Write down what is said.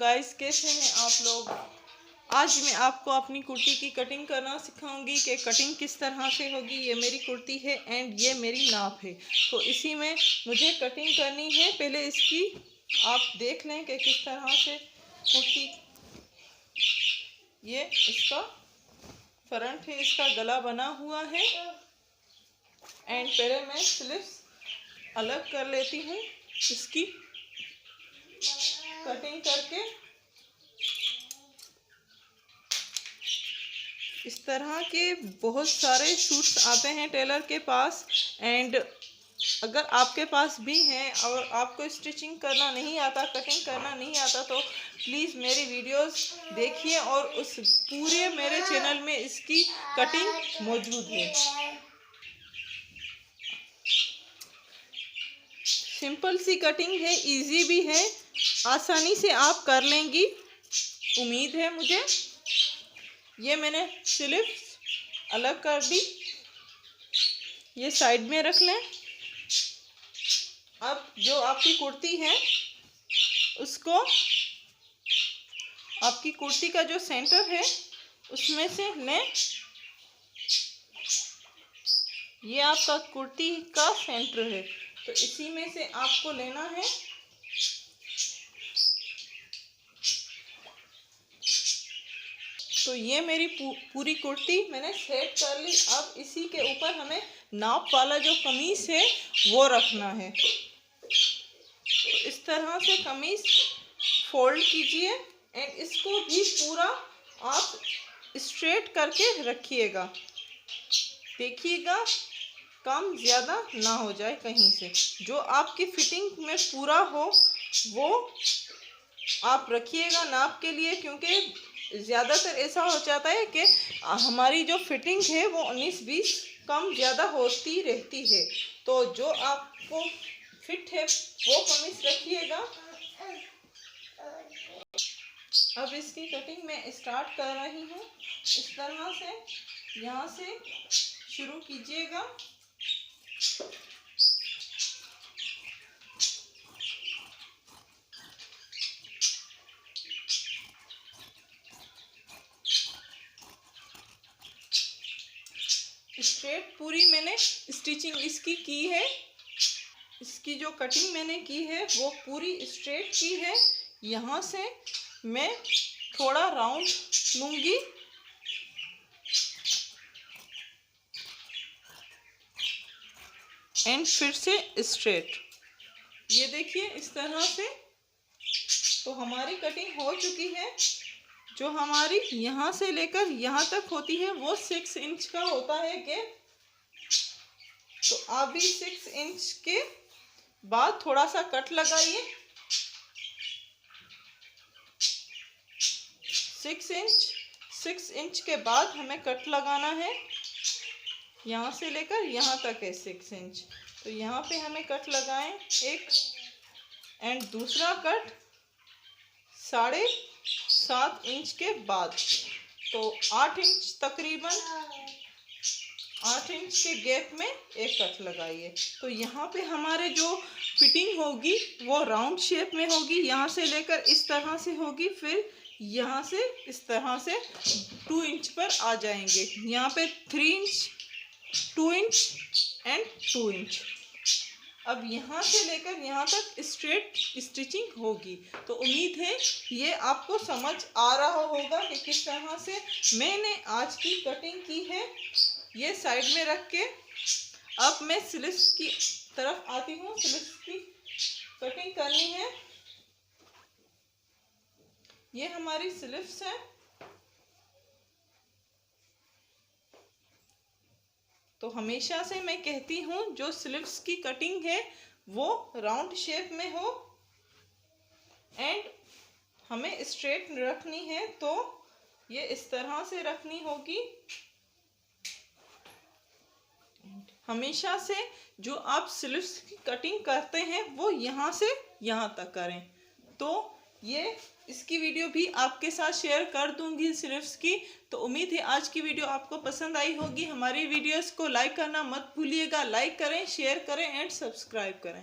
Guys, कैसे हैं आप लोग। आज मैं आपको अपनी कुर्ती की कटिंग करना सिखाऊंगी कि कटिंग किस तरह से होगी। ये मेरी कुर्ती है एंड ये मेरी नाप है, तो इसी में मुझे कटिंग करनी है। पहले इसकी आप देख लें कि किस तरह से कुर्ती, ये इसका फ्रंट है, इसका गला बना हुआ है एंड पहले मैं स्लीव्स अलग कर लेती हूँ इसकी कटिंग करके। इस तरह के बहुत सारे सूट्स आते हैं टेलर के पास, एंड अगर आपके पास भी हैं और आपको स्टिचिंग करना नहीं आता, कटिंग करना नहीं आता, तो प्लीज़ मेरी वीडियोस देखिए और उस पूरे मेरे चैनल में इसकी कटिंग मौजूद है। सिंपल सी कटिंग है, इजी भी है, आसानी से आप कर लेंगी, उम्मीद है मुझे। ये मैंने स्लीव्स अलग कर दी, ये साइड में रख लें। अब जो आपकी कुर्ती है उसको, आपकी कुर्ती का जो सेंटर है उसमें से लें। ये आपका कुर्ती का सेंटर है, तो इसी में से आपको लेना है। तो ये मेरी पूरी कुर्ती मैंने सेट कर ली। अब इसी के ऊपर हमें नाप वाला जो कमीज है वो रखना है। तो इस तरह से कमीज फोल्ड कीजिए एंड इसको भी पूरा आप स्ट्रेट करके रखिएगा। देखिएगा कम ज़्यादा ना हो जाए कहीं से, जो आपकी फिटिंग में पूरा हो वो आप रखिएगा नाप के लिए, क्योंकि ज़्यादातर ऐसा हो जाता है कि हमारी जो फिटिंग है वो 19-20 कम ज़्यादा होती रहती है। तो जो आपको फिट है वो कमीज रखिएगा। अब इसकी कटिंग मैं स्टार्ट कर रही हूँ। इस तरह से यहाँ से शुरू कीजिएगा। स्ट्रेट पूरी मैंने स्टिचिंग इसकी की है, इसकी जो कटिंग मैंने की है वो पूरी स्ट्रेट की है। यहाँ से मैं थोड़ा राउंड लूँगी एंड फिर से स्ट्रेट। ये देखिए इस तरह से। तो हमारी कटिंग हो चुकी है। जो हमारी यहाँ से लेकर यहाँ तक होती है वो 6 इंच का होता है कि, तो आप भी 6 इंच के बाद थोड़ा सा कट लगाइए। 6 इंच के बाद हमें कट लगाना है। यहाँ से लेकर यहाँ तक है 6 इंच, तो यहाँ पे हमें कट लगाएं एक, एंड दूसरा कट 7.5 इंच के बाद, तो 8 इंच, तकरीबन 8 इंच के गैप में एक कट लगाइए। तो यहाँ पे हमारे जो फिटिंग होगी वो राउंड शेप में होगी। यहाँ से लेकर इस तरह से होगी, फिर यहाँ से इस तरह से 2 इंच पर आ जाएंगे। यहाँ पे 3 इंच, 2 इंच एंड 2 इंच। अब यहाँ से लेकर यहाँ तक स्ट्रेट स्टिचिंग होगी। तो उम्मीद है ये आपको समझ आ रहा होगा कि किस तरह से मैंने आज की कटिंग की है। ये साइड में रख के अब मैं स्लीव्स की तरफ आती हूँ। स्लीव्स की कटिंग करनी है। ये हमारी स्लीव्स है। तो हमेशा से मैं कहती हूँ जो स्लीव्स की कटिंग है वो राउंड शेप में हो एंड हमें स्ट्रेट रखनी है, तो ये इस तरह से रखनी होगी। हमेशा से जो आप स्लीव्स की कटिंग करते हैं वो यहाँ से यहाँ तक करें। तो ये इसकी वीडियो भी आपके साथ शेयर कर दूंगी स्लीव्स की। तो उम्मीद है आज की वीडियो आपको पसंद आई होगी। हमारी वीडियोस को लाइक करना मत भूलिएगा। लाइक करें, शेयर करें एंड सब्सक्राइब करें।